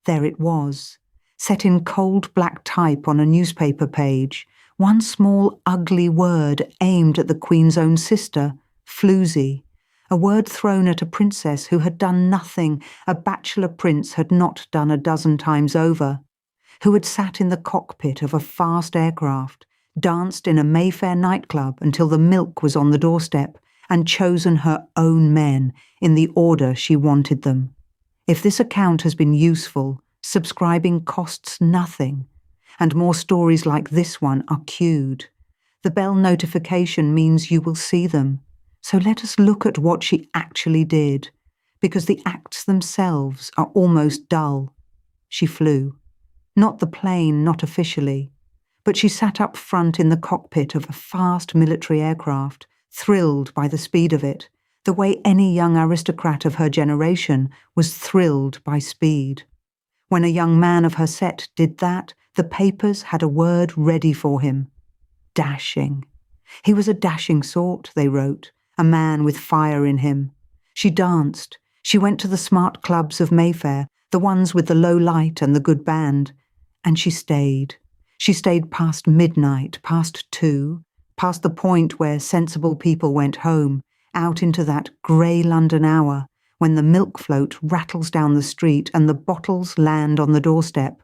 There it was, set in cold black type on a newspaper page, one small ugly word aimed at the Queen's own sister, Floozy, a word thrown at a princess who had done nothing a bachelor prince had not done a dozen times over, who had sat in the cockpit of a fast aircraft, danced in a Mayfair nightclub until the milk was on the doorstep, and chosen her own men in the order she wanted them. If this account has been useful, subscribing costs nothing, and more stories like this one are queued. The bell notification means you will see them. So let us look at what she actually did, because the acts themselves are almost dull. She flew. Not the plane, not officially, but she sat up front in the cockpit of a fast military aircraft, thrilled by the speed of it, the way any young aristocrat of her generation was thrilled by speed. When a young man of her set did that, the papers had a word ready for him. Dashing. He was a dashing sort, they wrote, a man with fire in him. She danced. She went to the smart clubs of Mayfair, the ones with the low light and the good band. And she stayed. She stayed past midnight, past 2, past the point where sensible people went home, out into that grey London hour, when the milk float rattles down the street and the bottles land on the doorstep.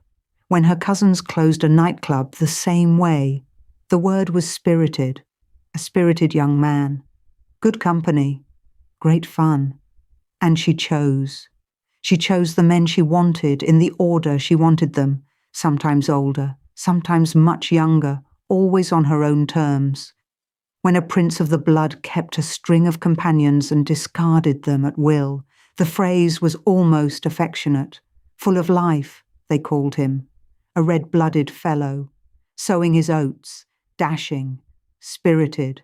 When her cousins closed a nightclub the same way, the word was spirited, a spirited young man. Good company, great fun. And she chose. She chose the men she wanted in the order she wanted them, sometimes older, sometimes much younger, always on her own terms. When a prince of the blood kept a string of companions and discarded them at will, the phrase was almost affectionate. Full of life, they called him. A red-blooded fellow, sowing his oats, dashing, spirited,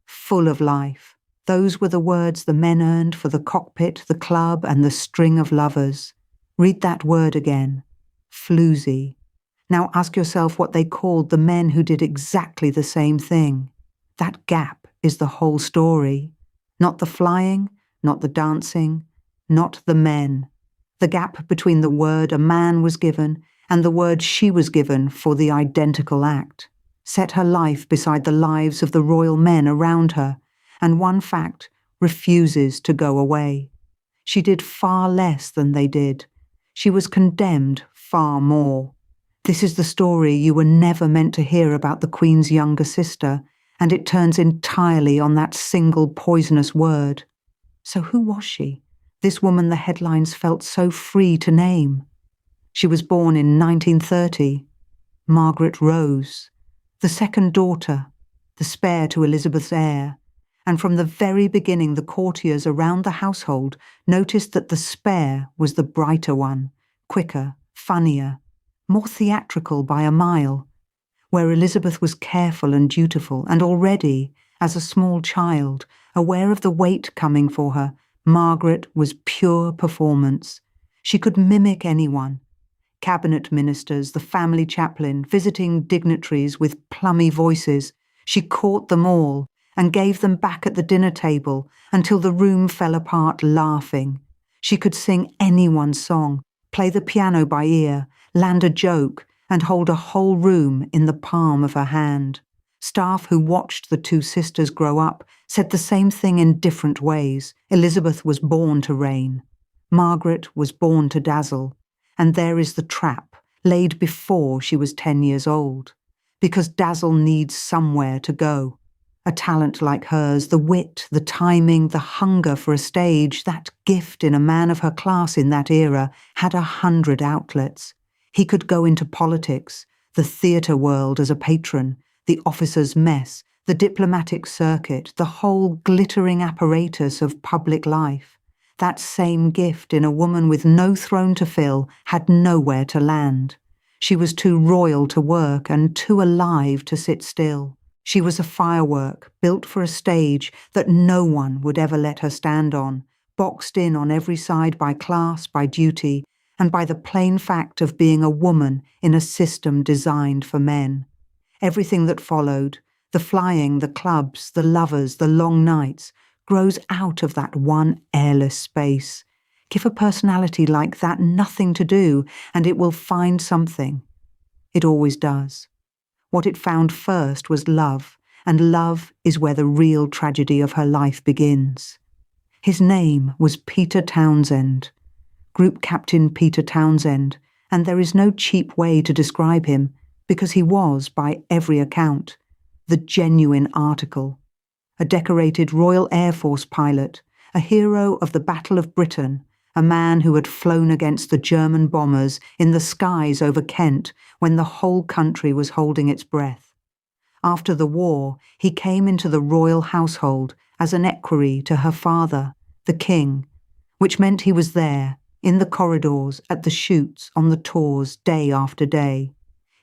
full of life. Those were the words the men earned for the cockpit, the club, and the string of lovers. Read that word again. Floozy. Now ask yourself what they called the men who did exactly the same thing. That gap is the whole story. Not the flying, not the dancing, not the men. The gap between the word a man was given and the word she was given for the identical act. Set her life beside the lives of the royal men around her, and one fact refuses to go away. She did far less than they did. She was condemned far more. This is the story you were never meant to hear about the Queen's younger sister, and it turns entirely on that single poisonous word. So who was she, this woman the headlines felt so free to name? She was born in 1930, Margaret Rose, the second daughter, the spare to Elizabeth's heir, and from the very beginning the courtiers around the household noticed that the spare was the brighter one, quicker, funnier, more theatrical by a mile, where Elizabeth was careful and dutiful, and already, as a small child, aware of the weight coming for her, Margaret was pure performance. She could mimic anyone. Cabinet ministers, the family chaplain, visiting dignitaries with plummy voices. She caught them all and gave them back at the dinner table until the room fell apart laughing. She could sing anyone's song, play the piano by ear, land a joke, and hold a whole room in the palm of her hand. Staff who watched the two sisters grow up said the same thing in different ways. Elizabeth was born to reign. Margaret was born to dazzle. And there is the trap, laid before she was 10 years old. Because dazzle needs somewhere to go. A talent like hers, the wit, the timing, the hunger for a stage, that gift in a man of her class in that era, had 100 outlets. He could go into politics, the theatre world as a patron, the officers' mess, the diplomatic circuit, the whole glittering apparatus of public life. That same gift in a woman with no throne to fill had nowhere to land. She was too royal to work and too alive to sit still. She was a firework built for a stage that no one would ever let her stand on, boxed in on every side by class, by duty, and by the plain fact of being a woman in a system designed for men. Everything that followed, the flying, the clubs, the lovers, the long nights, grows out of that one airless space, Give a personality like that nothing to do, and it will find something. It always does. What it found first was love, and love is where the real tragedy of her life begins. His name was Peter Townsend, Group Captain Peter Townsend, and there is no cheap way to describe him, because he was, by every account, the genuine article. A decorated Royal Air Force pilot, a hero of the Battle of Britain, a man who had flown against the German bombers in the skies over Kent when the whole country was holding its breath. After the war, he came into the royal household as an equerry to her father, the king, which meant he was there, in the corridors, at the shoots, on the tours, day after day.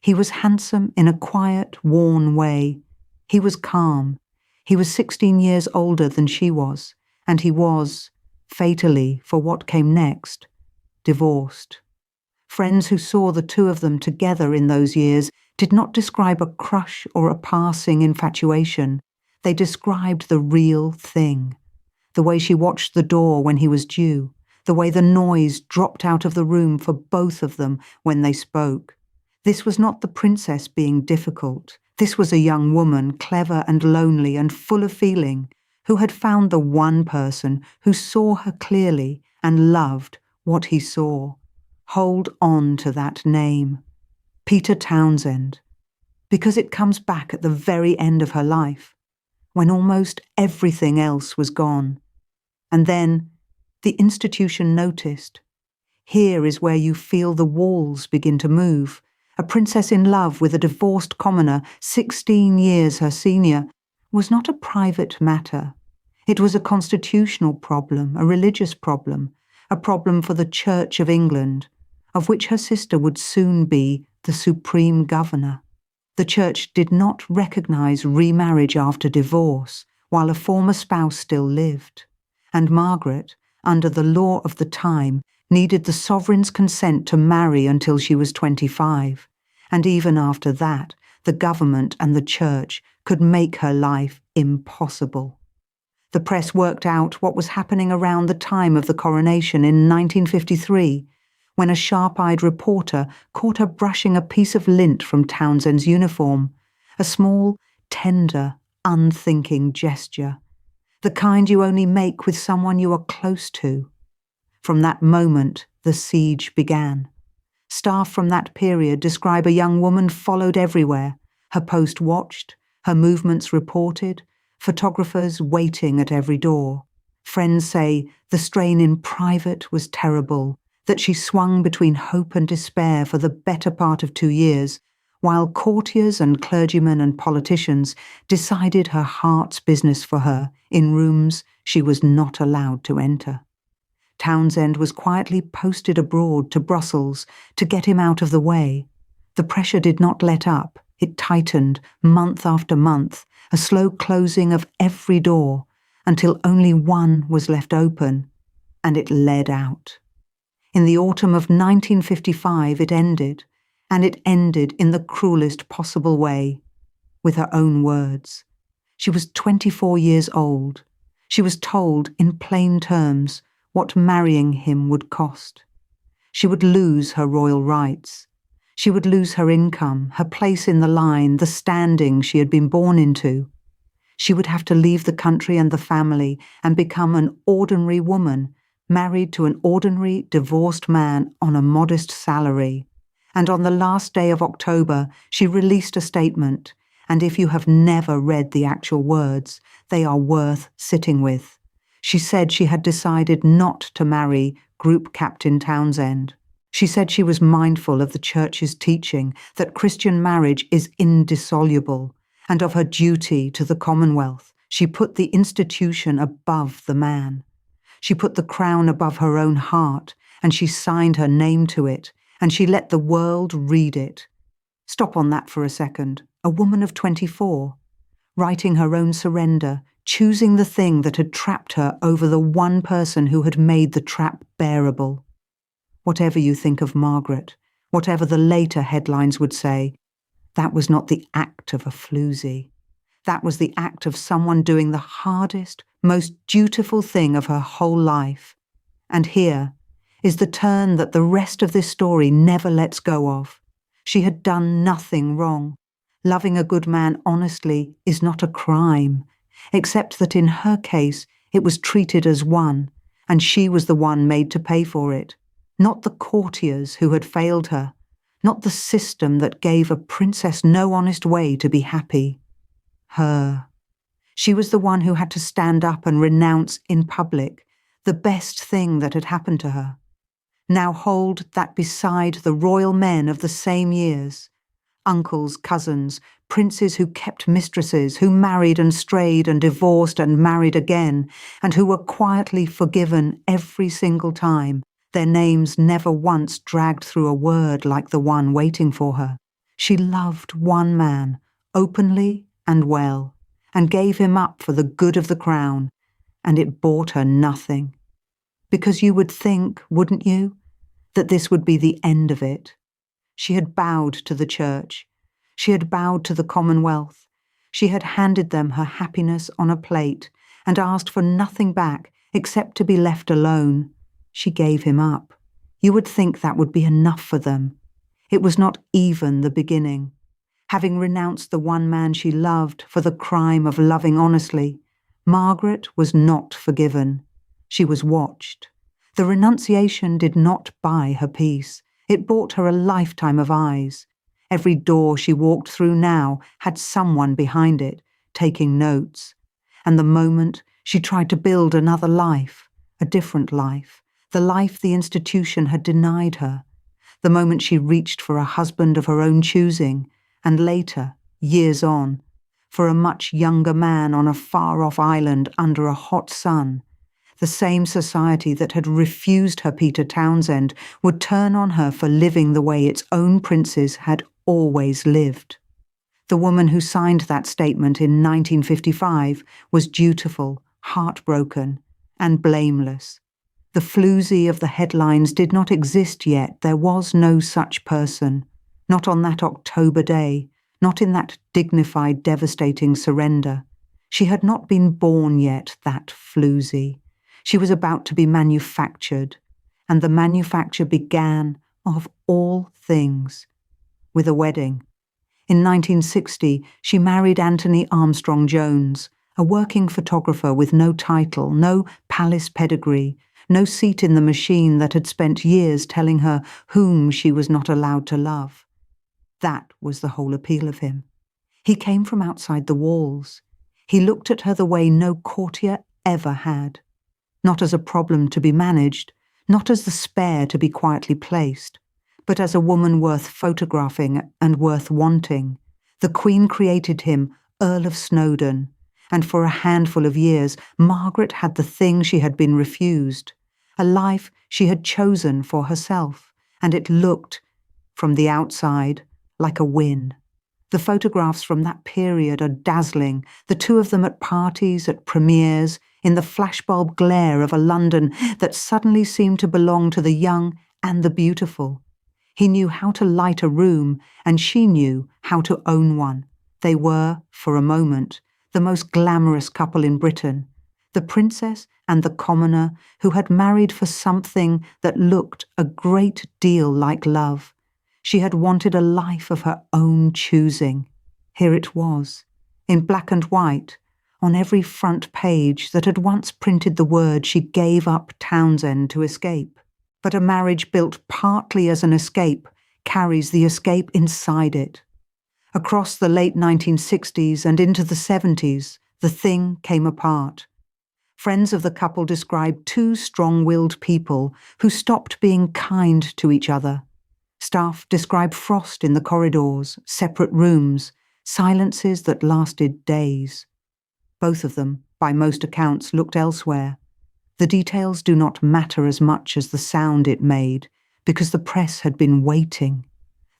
He was handsome in a quiet, worn way. He was calm. He was 16 years older than she was, and he was, fatally, for what came next, divorced. Friends who saw the two of them together in those years did not describe a crush or a passing infatuation. They described the real thing. The way she watched the door when he was due, the way the noise dropped out of the room for both of them when they spoke. This was not the princess being difficult. This was a young woman, clever and lonely and full of feeling, who had found the one person who saw her clearly and loved what he saw. Hold on to that name. Peter Townsend. Because it comes back at the very end of her life, when almost everything else was gone. And then the institution noticed. Here is where you feel the walls begin to move. A princess in love with a divorced commoner, 16 years her senior, was not a private matter. It was a constitutional problem, a religious problem, a problem for the Church of England, of which her sister would soon be the supreme governor. The Church did not recognise remarriage after divorce while a former spouse still lived, and Margaret, under the law of the time, needed the sovereign's consent to marry until she was 25, and even after that, the government and the Church could make her life impossible. The press worked out what was happening around the time of the coronation in 1953, when a sharp-eyed reporter caught her brushing a piece of lint from Townsend's uniform, a small, tender, unthinking gesture, the kind you only make with someone you are close to. From that moment, the siege began. Staff from that period describe a young woman followed everywhere, her post watched, her movements reported, photographers waiting at every door. Friends say the strain in private was terrible, that she swung between hope and despair for the better part of 2 years, while courtiers and clergymen and politicians decided her heart's business for her in rooms she was not allowed to enter. Townsend was quietly posted abroad to Brussels to get him out of the way. The pressure did not let up. It tightened month after month, a slow closing of every door, until only one was left open, and it led out. In the autumn of 1955 it ended, and it ended in the cruelest possible way, with her own words. She was 24 years old. She was told, in plain terms, what marrying him would cost. She would lose her royal rights. She would lose her income, her place in the line, the standing she had been born into. She would have to leave the country and the family and become an ordinary woman, married to an ordinary, divorced man on a modest salary. And on the last day of October, she released a statement, and if you have never read the actual words, they are worth sitting with. She said she had decided not to marry Group Captain Townsend. She said she was mindful of the Church's teaching that Christian marriage is indissoluble, and of her duty to the Commonwealth. She put the institution above the man. She put the crown above her own heart, and she signed her name to it, and she let the world read it. Stop on that for a second. A woman of 24, writing her own surrender, choosing the thing that had trapped her over the one person who had made the trap bearable. Whatever you think of Margaret, whatever the later headlines would say, that was not the act of a Floozy. That was the act of someone doing the hardest, most dutiful thing of her whole life. And here, is the turn that the rest of this story never lets go of. She had done nothing wrong. Loving a good man honestly is not a crime, except that in her case it was treated as one, and she was the one made to pay for it, not the courtiers who had failed her, not the system that gave a princess no honest way to be happy. Her. She was the one who had to stand up and renounce in public the best thing that had happened to her. Now hold that beside the royal men of the same years, uncles, cousins, princes who kept mistresses, who married and strayed and divorced and married again, and who were quietly forgiven every single time, their names never once dragged through a word like the one waiting for her. She loved one man, openly and well, and gave him up for the good of the crown, and it bought her nothing. Because you would think, wouldn't you, that this would be the end of it. She had bowed to the church. She had bowed to the Commonwealth. She had handed them her happiness on a plate and asked for nothing back except to be left alone. She gave him up. You would think that would be enough for them. It was not even the beginning. Having renounced the one man she loved for the crime of loving honestly, Margaret was not forgiven. She was watched. The renunciation did not buy her peace. It bought her a lifetime of eyes. Every door she walked through now had someone behind it, taking notes. And the moment she tried to build another life, a different life, the life the institution had denied her, the moment she reached for a husband of her own choosing, and later, years on, for a much younger man on a far-off island under a hot sun, the same society that had refused her Peter Townsend would turn on her for living the way its own princes had always lived. The woman who signed that statement in 1955 was dutiful, heartbroken, and blameless. The Floozy of the headlines did not exist yet. There was no such person. Not on that October day, not in that dignified, devastating surrender. She had not been born yet, that Floozy. She was about to be manufactured, and the manufacture began, of all things, with a wedding. In 1960, she married Anthony Armstrong Jones, a working photographer with no title, no palace pedigree, no seat in the machine that had spent years telling her whom she was not allowed to love. That was the whole appeal of him. He came from outside the walls. He looked at her the way no courtier ever had. Not as a problem to be managed, not as the spare to be quietly placed, but as a woman worth photographing and worth wanting. The Queen created him Earl of Snowdon, and for a handful of years Margaret had the thing she had been refused, a life she had chosen for herself, and it looked, from the outside, like a win. The photographs from that period are dazzling, the two of them at parties, at premieres, in the flashbulb glare of a London that suddenly seemed to belong to the young and the beautiful. He knew how to light a room, and she knew how to own one. They were, for a moment, the most glamorous couple in Britain, the princess and the commoner who had married for something that looked a great deal like love. She had wanted a life of her own choosing. Here it was, in black and white, on every front page that had once printed the word she gave up Townsend to escape. But a marriage built partly as an escape carries the escape inside it. Across the late 1960s and into the 70s, the thing came apart. Friends of the couple described two strong-willed people who stopped being kind to each other. Staff described frost in the corridors, separate rooms, silences that lasted days. Both of them, by most accounts, looked elsewhere. The details do not matter as much as the sound it made, because the press had been waiting.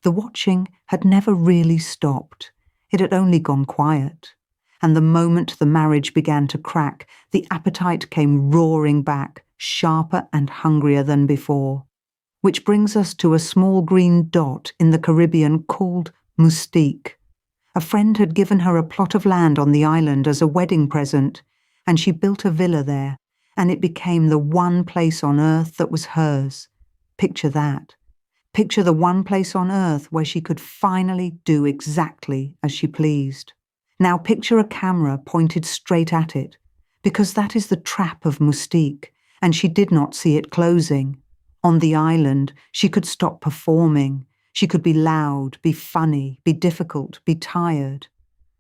The watching had never really stopped. It had only gone quiet. And the moment the marriage began to crack, the appetite came roaring back, sharper and hungrier than before. Which brings us to a small green dot in the Caribbean called Moustique. A friend had given her a plot of land on the island as a wedding present, and she built a villa there, and it became the one place on earth that was hers, Picture that. Picture the one place on earth where she could finally do exactly as she pleased. Now picture a camera pointed straight at it, because that is the trap of Mystique, and she did not see it closing. On the island, she could stop performing. She could be loud, be funny, be difficult, be tired.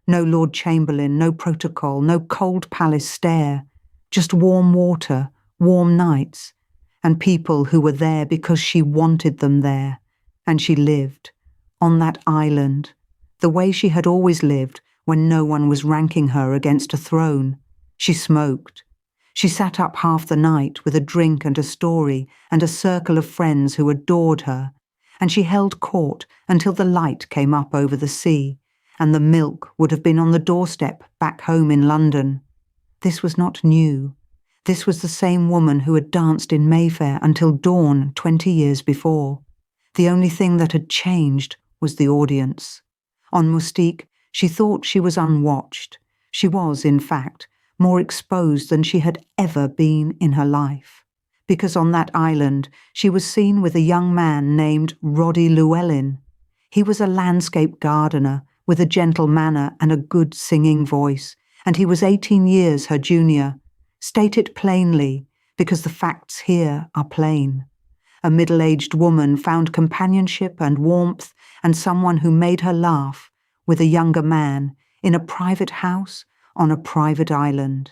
No Lord Chamberlain, no protocol, no cold palace stare. Just warm water, warm nights, and people who were there because she wanted them there. And she lived, on that island, the way she had always lived when no one was ranking her against a throne. She smoked. She sat up half the night with a drink and a story and a circle of friends who adored her, and she held court until the light came up over the sea, and the milk would have been on the doorstep back home in London. This was not new. This was the same woman who had danced in Mayfair until dawn 20 years before. The only thing that had changed was the audience. On Mystique, she thought she was unwatched. She was, in fact, more exposed than she had ever been in her life. Because on that island, she was seen with a young man named Roddy Llewellyn. He was a landscape gardener with a gentle manner and a good singing voice, and he was 18 years her junior. State it plainly, because the facts here are plain. A middle-aged woman found companionship and warmth and someone who made her laugh with a younger man in a private house on a private island.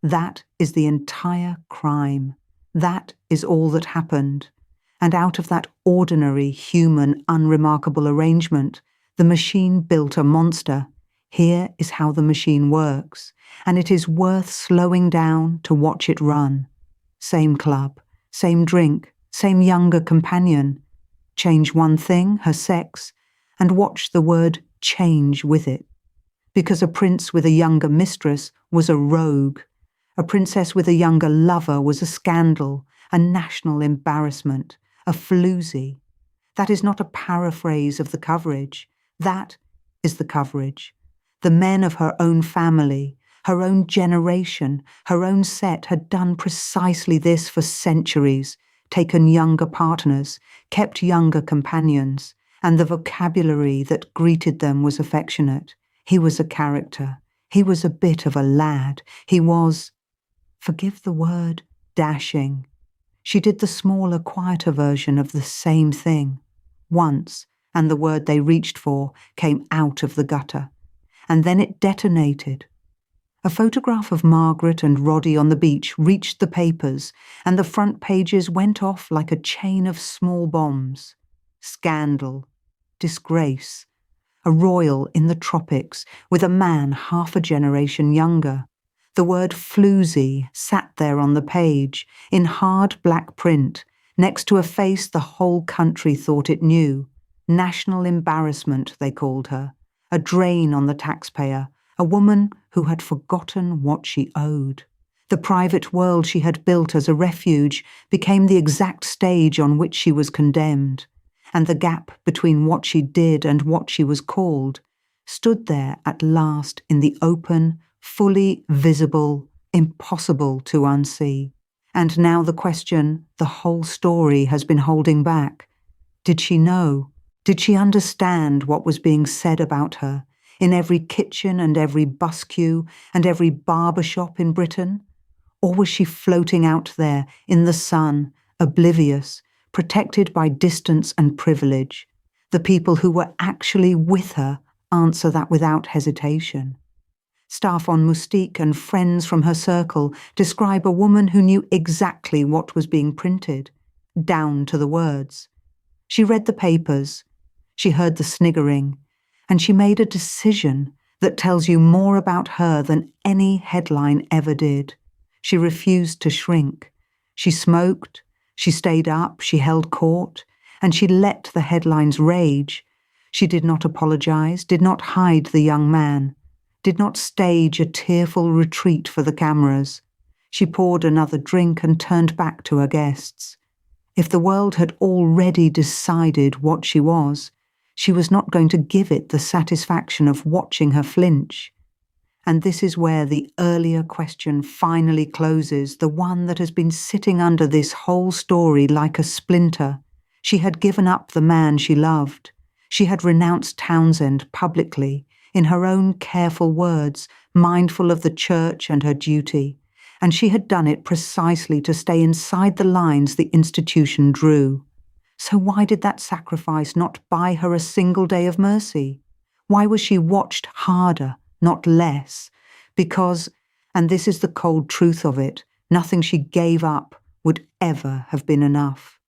That is the entire crime. That is all that happened. And out of that ordinary, human, unremarkable arrangement, the machine built a monster. Here is how the machine works, and it is worth slowing down to watch it run. Same club, same drink, same younger companion. Change one thing, her sex, and watch the word change with it. Because a prince with a younger mistress was a rogue. A princess with a younger lover was a scandal, a national embarrassment, a floozy. That is not a paraphrase of the coverage. That is the coverage. The men of her own family, her own generation, her own set had done precisely this for centuries, taken younger partners, kept younger companions, and the vocabulary that greeted them was affectionate. He was a character. He was a bit of a lad. He was, forgive the word, dashing. She did the smaller, quieter version of the same thing. Once, and the word they reached for came out of the gutter. And then it detonated. A photograph of Margaret and Roddy on the beach reached the papers, and the front pages went off like a chain of small bombs. Scandal. Disgrace. A royal in the tropics with a man half a generation younger. The word Floozy sat there on the page, in hard black print, next to a face the whole country thought it knew. National embarrassment, they called her. A drain on the taxpayer, a woman who had forgotten what she owed. The private world she had built as a refuge became the exact stage on which she was condemned, and the gap between what she did and what she was called stood there at last in the open, fully visible, impossible to unsee. And now the question the whole story has been holding back. Did she know? Did she understand what was being said about her in every kitchen and every bus queue and every barber shop in Britain? Or was she floating out there in the sun, oblivious, protected by distance and privilege? The people who were actually with her answer that without hesitation. Staff on Mystique and friends from her circle describe a woman who knew exactly what was being printed, down to the words. She read the papers, she heard the sniggering, and she made a decision that tells you more about her than any headline ever did. She refused to shrink. She smoked, she stayed up, she held court, and she let the headlines rage. She did not apologize, did not hide the young man, did not stage a tearful retreat for the cameras. She poured another drink and turned back to her guests. If the world had already decided what she was not going to give it the satisfaction of watching her flinch. And this is where the earlier question finally closes, the one that has been sitting under this whole story like a splinter. She had given up the man she loved. She had renounced Townsend publicly, in her own careful words, mindful of the church and her duty, and she had done it precisely to stay inside the lines the institution drew. So why did that sacrifice not buy her a single day of mercy? Why was she watched harder, not less? Because, and this is the cold truth of it, nothing she gave up would ever have been enough.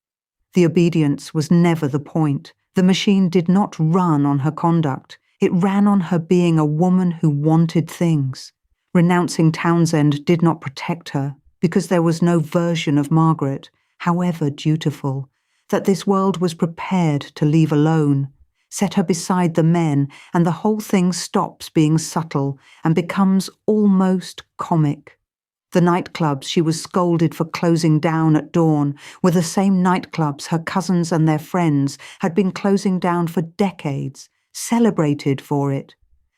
The obedience was never the point. The machine did not run on her conduct. It ran on her being a woman who wanted things. Renouncing Townsend did not protect her, because there was no version of Margaret, however dutiful, that this world was prepared to leave alone. Set her beside the men, and the whole thing stops being subtle and becomes almost comic. The nightclubs she was scolded for closing down at dawn were the same nightclubs her cousins and their friends had been closing down for decades, celebrated for it.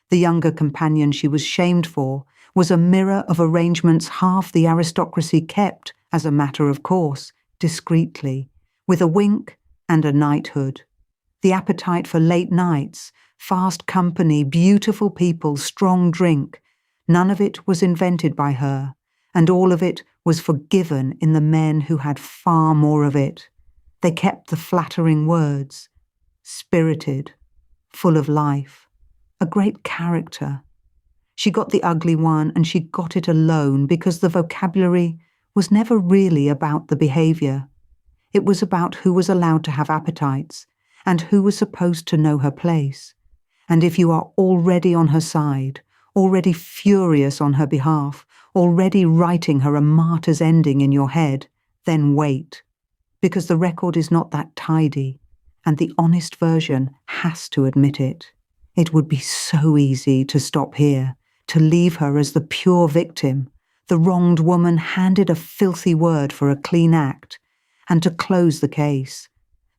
The younger companion she was shamed for was a mirror of arrangements half the aristocracy kept, as a matter of course, discreetly, with a wink and a knighthood. The appetite for late nights, fast company, beautiful people, strong drink, none of it was invented by her, and all of it was forgiven in the men who had far more of it. They kept the flattering words, spirited, full of life, a great character. She got the ugly one, and she got it alone because the vocabulary was never really about the behaviour. It was about who was allowed to have appetites, and who was supposed to know her place. And if you are already on her side, already furious on her behalf, already writing her a martyr's ending in your head, then wait, because the record is not that tidy, and the honest version has to admit it. It would be so easy to stop here, to leave her as the pure victim, the wronged woman handed a filthy word for a clean act, and to close the case.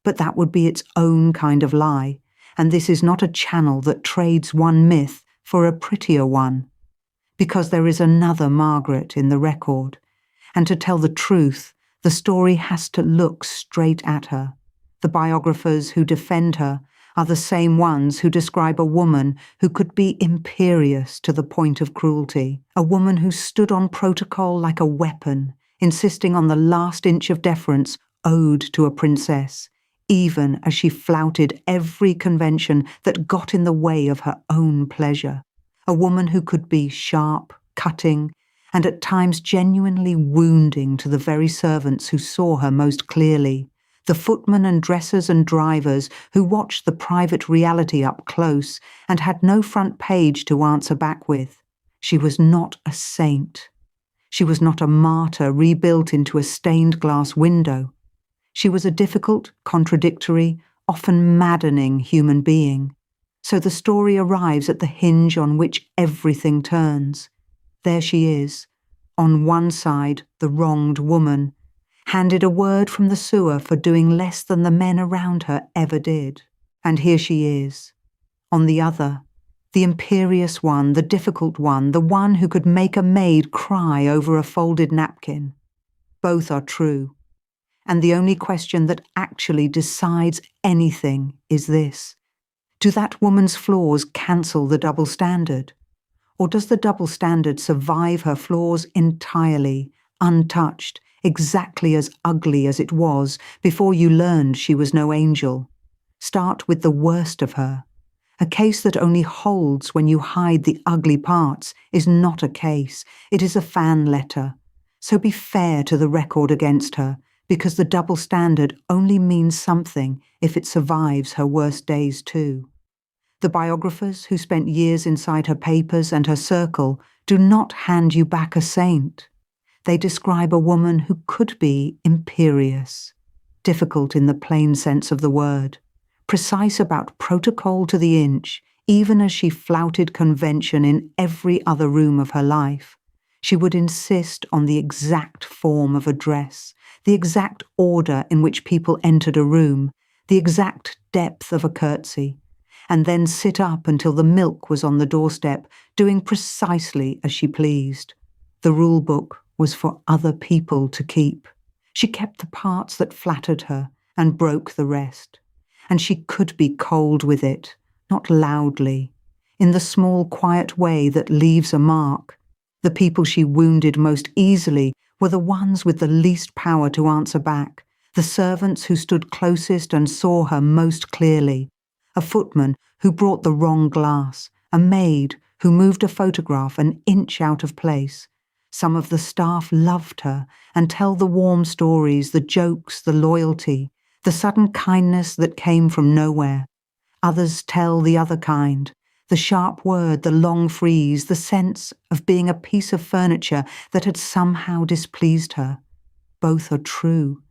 But that would be its own kind of lie, and this is not a channel that trades one myth for a prettier one. Because there is another Margaret in the record, and to tell the truth, the story has to look straight at her. The biographers who defend her are the same ones who describe a woman who could be imperious to the point of cruelty, a woman who stood on protocol like a weapon, insisting on the last inch of deference owed to a princess, even as she flouted every convention that got in the way of her own pleasure. A woman who could be sharp, cutting, and at times genuinely wounding to the very servants who saw her most clearly, the footmen and dressers and drivers who watched the private reality up close and had no front page to answer back with. She was not a saint. She was not a martyr rebuilt into a stained glass window. She was a difficult, contradictory, often maddening human being. So the story arrives at the hinge on which everything turns. There she is, on one side the wronged woman, handed a word from the sewer for doing less than the men around her ever did. And here she is, on the other, the imperious one, the difficult one, the one who could make a maid cry over a folded napkin. Both are true. And the only question that actually decides anything is this. Do that woman's flaws cancel the double standard? Or does the double standard survive her flaws entirely, untouched, exactly as ugly as it was before you learned she was no angel? Start with the worst of her. A case that only holds when you hide the ugly parts is not a case, it is a fan letter. So be fair to the record against her, because the double standard only means something if it survives her worst days too. The biographers who spent years inside her papers and her circle do not hand you back a saint. They describe a woman who could be imperious, difficult in the plain sense of the word, precise about protocol to the inch, even as she flouted convention in every other room of her life. She would insist on the exact form of a dress, the exact order in which people entered a room, the exact depth of a curtsy, and then sit up until the milk was on the doorstep, doing precisely as she pleased. The rule book was for other people to keep. She kept the parts that flattered her and broke the rest. And she could be cold with it, not loudly, in the small quiet way that leaves a mark. The people she wounded most easily were the ones with the least power to answer back, the servants who stood closest and saw her most clearly, a footman who brought the wrong glass, a maid who moved a photograph an inch out of place. Some of the staff loved her and tell the warm stories, the jokes, the loyalty, the sudden kindness that came from nowhere. Others tell the other kind, the sharp word, the long freeze, the sense of being a piece of furniture that had somehow displeased her. Both are true.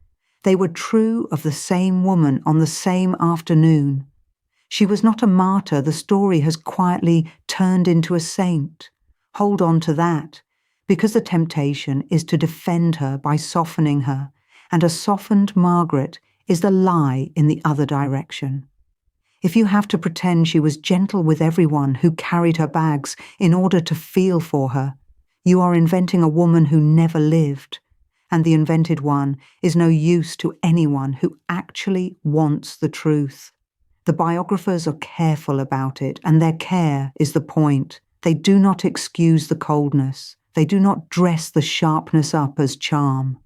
They were true of the same woman on the same afternoon. She was not a martyr the story has quietly turned into a saint. Hold on to that, because the temptation is to defend her by softening her, and a softened Margaret is the lie in the other direction. If you have to pretend she was gentle with everyone who carried her bags in order to feel for her, you are inventing a woman who never lived, and the invented one is no use to anyone who actually wants the truth. The biographers are careful about it, and their care is the point. They do not excuse the coldness. They do not dress the sharpness up as charm.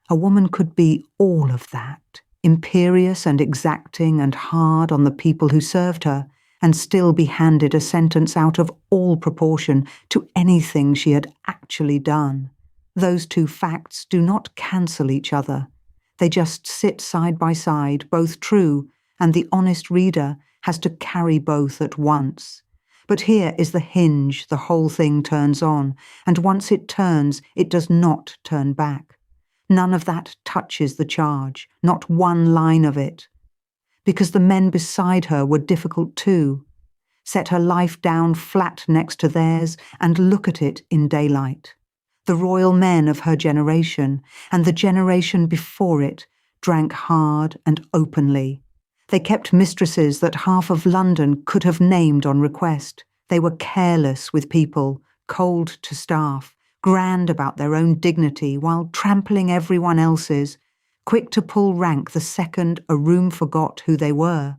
A woman could be all of that, imperious and exacting and hard on the people who served her, and still be handed a sentence out of all proportion to anything she had actually done. Those two facts do not cancel each other. They just sit side by side, both true, and the honest reader has to carry both at once. But here is the hinge the whole thing turns on, and once it turns, it does not turn back. None of that touches the charge, not one line of it. Because the men beside her were difficult too. Set her life down flat next to theirs and look at it in daylight. The royal men of her generation, and the generation before it, drank hard and openly. They kept mistresses that half of London could have named on request. They were careless with people, cold to staff, grand about their own dignity while trampling everyone else's, quick to pull rank the second a room forgot who they were.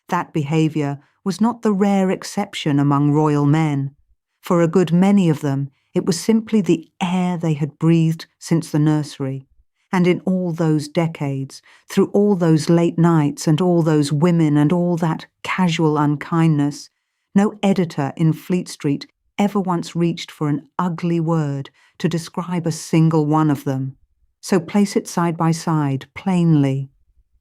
That behaviour was not the rare exception among royal men. For a good many of them, it was simply the air they had breathed since the nursery. And in all those decades, through all those late nights and all those women and all that casual unkindness, no editor in Fleet Street ever once reached for an ugly word to describe a single one of them. So place it side by side, plainly,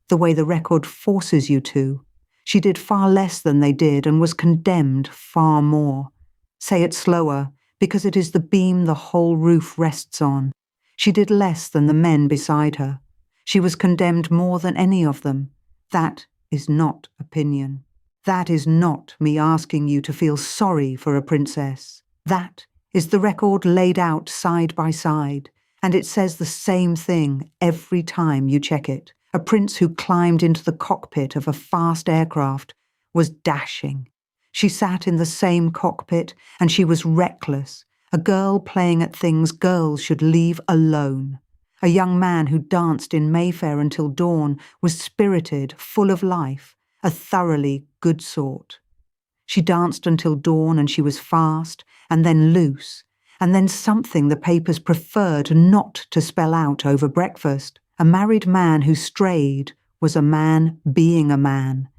the way the record forces you to. She did far less than they did and was condemned far more. Say it slower, because it is the beam the whole roof rests on. She did less than the men beside her. She was condemned more than any of them. That is not opinion. That is not me asking you to feel sorry for a princess. That is the record laid out side by side, and it says the same thing every time you check it. A prince who climbed into the cockpit of a fast aircraft was dashing. She sat in the same cockpit, and she was reckless. A girl playing at things girls should leave alone. A young man who danced in Mayfair until dawn was spirited, full of life, a thoroughly good sort. She danced until dawn and she was fast, and then loose, and then something the papers preferred not to spell out over breakfast. A married man who strayed was a man being a man,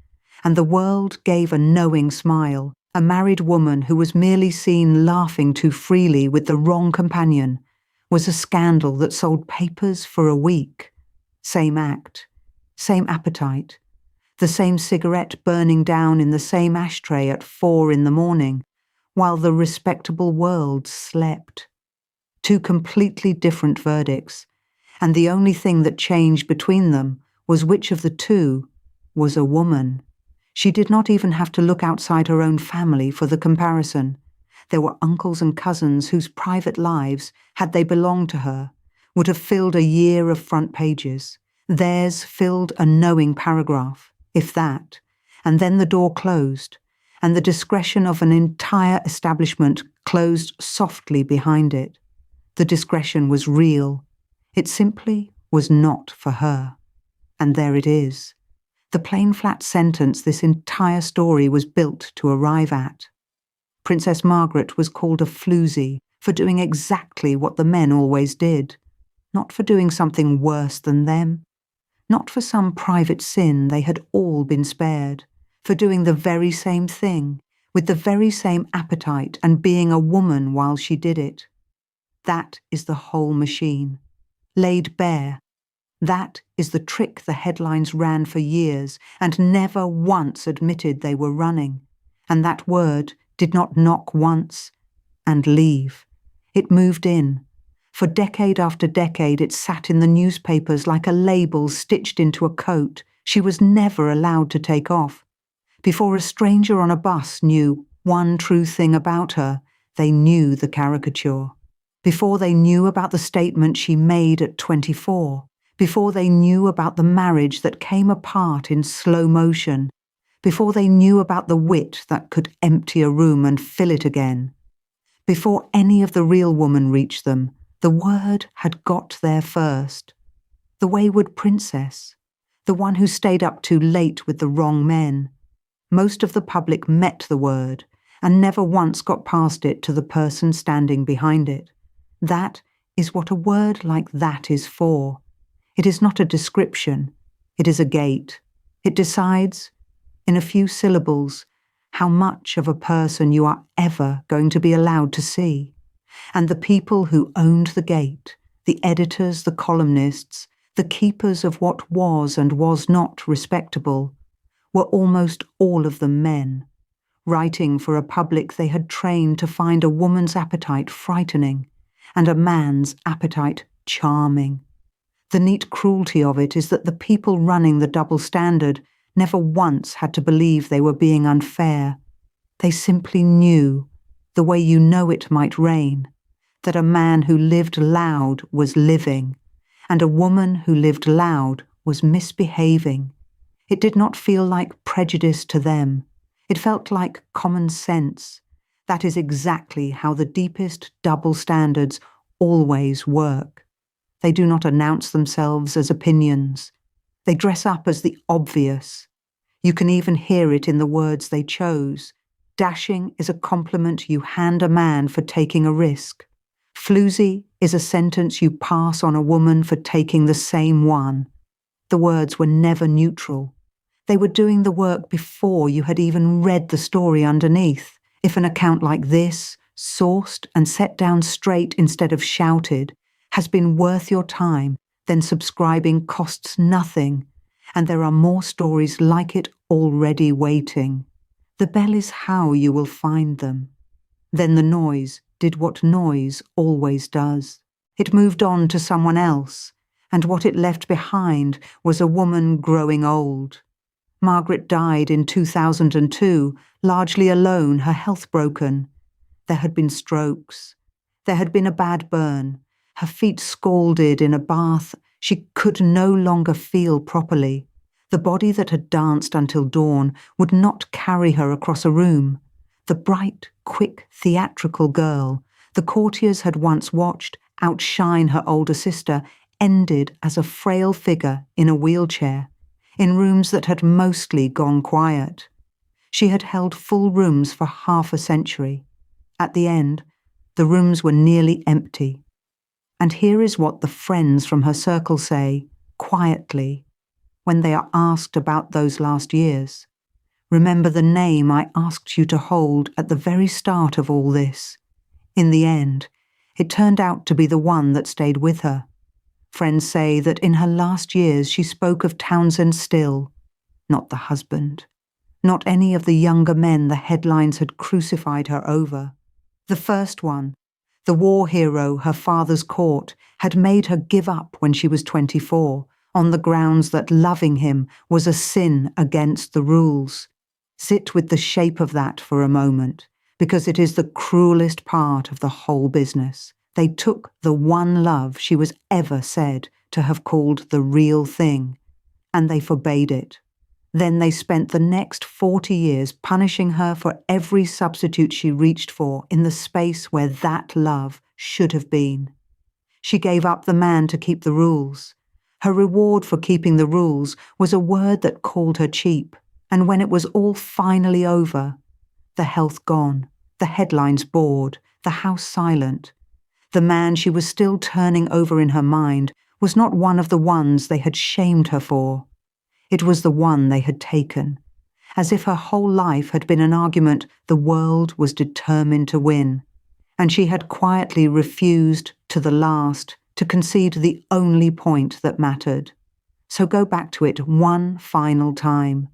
and the world gave a knowing smile. A married woman who was merely seen laughing too freely with the wrong companion was a scandal that sold papers for a week. Same act, same appetite, the same cigarette burning down in the same ashtray at 4 a.m, while the respectable world slept. Two completely different verdicts, and the only thing that changed between them was which of the two was a woman. She did not even have to look outside her own family for the comparison. There were uncles and cousins whose private lives, had they belonged to her, would have filled a year of front pages. Theirs filled a knowing paragraph, if that, and then the door closed, and the discretion of an entire establishment closed softly behind it. The discretion was real. It simply was not for her. And there it is. The plain flat sentence this entire story was built to arrive at. Princess Margaret was called a floozy for doing exactly what the men always did, not for doing something worse than them, not for some private sin they had all been spared, for doing the very same thing, with the very same appetite and being a woman while she did it. That is the whole machine, laid bare. That is the trick the headlines ran for years and never once admitted they were running. And that word did not knock once and leave. It moved in. For decade after decade it sat in the newspapers like a label stitched into a coat she was never allowed to take off. Before a stranger on a bus knew one true thing about her, they knew the caricature. Before they knew about the statement she made at 24, before they knew about the marriage that came apart in slow motion, before they knew about the wit that could empty a room and fill it again, before any of the real woman reached them, the word had got there first. The wayward princess, the one who stayed up too late with the wrong men. Most of the public met the word and never once got past it to the person standing behind it. That is what a word like that is for. It is not a description. It is a gate. It decides, in a few syllables, how much of a person you are ever going to be allowed to see. And the people who owned the gate, the editors, the columnists, the keepers of what was and was not respectable, were almost all of them men, writing for a public they had trained to find a woman's appetite frightening and a man's appetite charming. The neat cruelty of it is that the people running the double standard never once had to believe they were being unfair. They simply knew, the way you know it might rain, that a man who lived loud was living, and a woman who lived loud was misbehaving. It did not feel like prejudice to them. It felt like common sense. That is exactly how the deepest double standards always work. They do not announce themselves as opinions. They dress up as the obvious. You can even hear it in the words they chose. Dashing is a compliment you hand a man for taking a risk. Floozy is a sentence you pass on a woman for taking the same one. The words were never neutral. They were doing the work before you had even read the story underneath. If an account like this, sourced and set down straight instead of shouted, has been worth your time, then subscribing costs nothing, and there are more stories like it already waiting. The bell is how you will find them. Then the noise did what noise always does. It moved on to someone else, and what it left behind was a woman growing old. Margaret died in 2002, largely alone, her health broken. There had been strokes. There had been a bad burn. Her feet scalded in a bath. She could no longer feel properly. The body that had danced until dawn would not carry her across a room. The bright, quick, theatrical girl the courtiers had once watched outshine her older sister ended as a frail figure in a wheelchair, in rooms that had mostly gone quiet. She had held full rooms for half a century. At the end, the rooms were nearly empty. And here is what the friends from her circle say, quietly, when they are asked about those last years. Remember the name I asked you to hold at the very start of all this. In the end, it turned out to be the one that stayed with her. Friends say that in her last years she spoke of Townsend still, not the husband, not any of the younger men the headlines had crucified her over. The first one, the war hero her father's court, had made her give up when she was 24, on the grounds that loving him was a sin against the rules. Sit with the shape of that for a moment, because it is the cruelest part of the whole business. They took the one love she was ever said to have called the real thing, and they forbade it. Then they spent the next 40 years punishing her for every substitute she reached for in the space where that love should have been. She gave up the man to keep the rules. Her reward for keeping the rules was a word that called her cheap, and when it was all finally over, the health gone, the headlines bored, the house silent, the man she was still turning over in her mind was not one of the ones they had shamed her for. It was the one they had taken, as if her whole life had been an argument the world was determined to win, and she had quietly refused to the last to concede the only point that mattered. So go back to it one final time.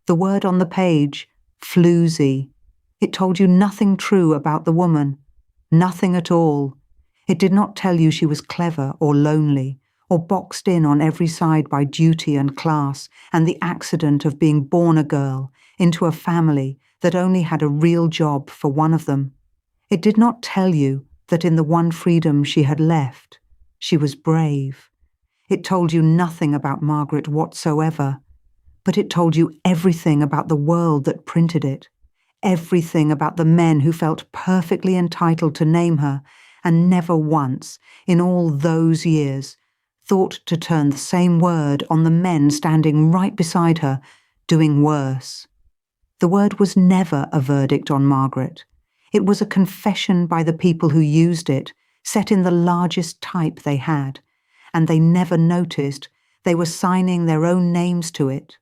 The word on the page, Floozy. It told you nothing true about the woman, nothing at all. It did not tell you she was clever or lonely, or boxed in on every side by duty and class and the accident of being born a girl into a family that only had a real job for one of them. It did not tell you that in the one freedom she had left, she was brave. It told you nothing about Margaret whatsoever, but it told you everything about the world that printed it, everything about the men who felt perfectly entitled to name her and never once, in all those years, thought to turn the same word on the men standing right beside her, doing worse. The word was never a verdict on Margaret. It was a confession by the people who used it, set in the largest type they had, and they never noticed they were signing their own names to it.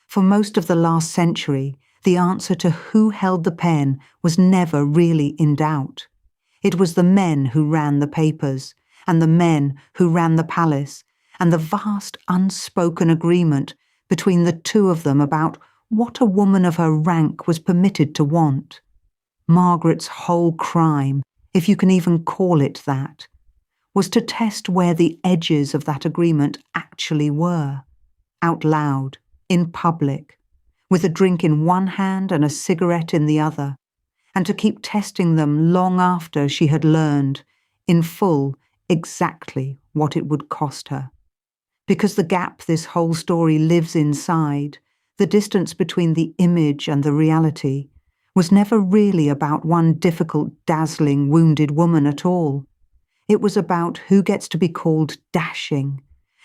For most of the last century, the answer to who held the pen was never really in doubt. It was the men who ran the papers, and the men who ran the palace, and the vast unspoken agreement between the two of them about what a woman of her rank was permitted to want. Margaret's whole crime, if you can even call it that, was to test where the edges of that agreement actually were, out loud, in public, with a drink in one hand and a cigarette in the other, and to keep testing them long after she had learned, in full, exactly what it would cost her. Because the gap this whole story lives inside, the distance between the image and the reality, was never really about one difficult, dazzling, wounded woman at all. It was about who gets to be called dashing,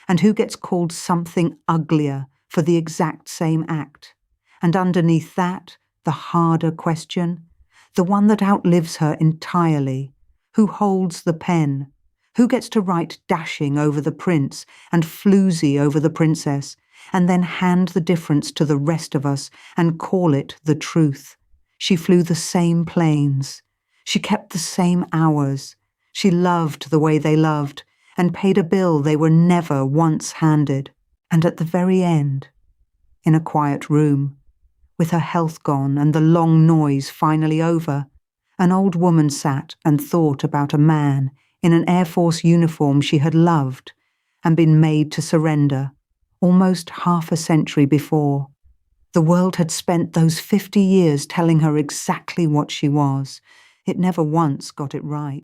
and who gets called something uglier for the exact same act. And underneath that, the harder question, the one that outlives her entirely, who holds the pen, who gets to write dashing over the prince and floozy over the princess, and then hand the difference to the rest of us and call it the truth. She flew the same planes. She kept the same hours. She loved the way they loved and paid a bill they were never once handed. And at the very end, in a quiet room, with her health gone and the long noise finally over, an old woman sat and thought about a man in an Air Force uniform she had loved and been made to surrender almost half a century before. The world had spent those 50 years telling her exactly what she was. It never once got it right.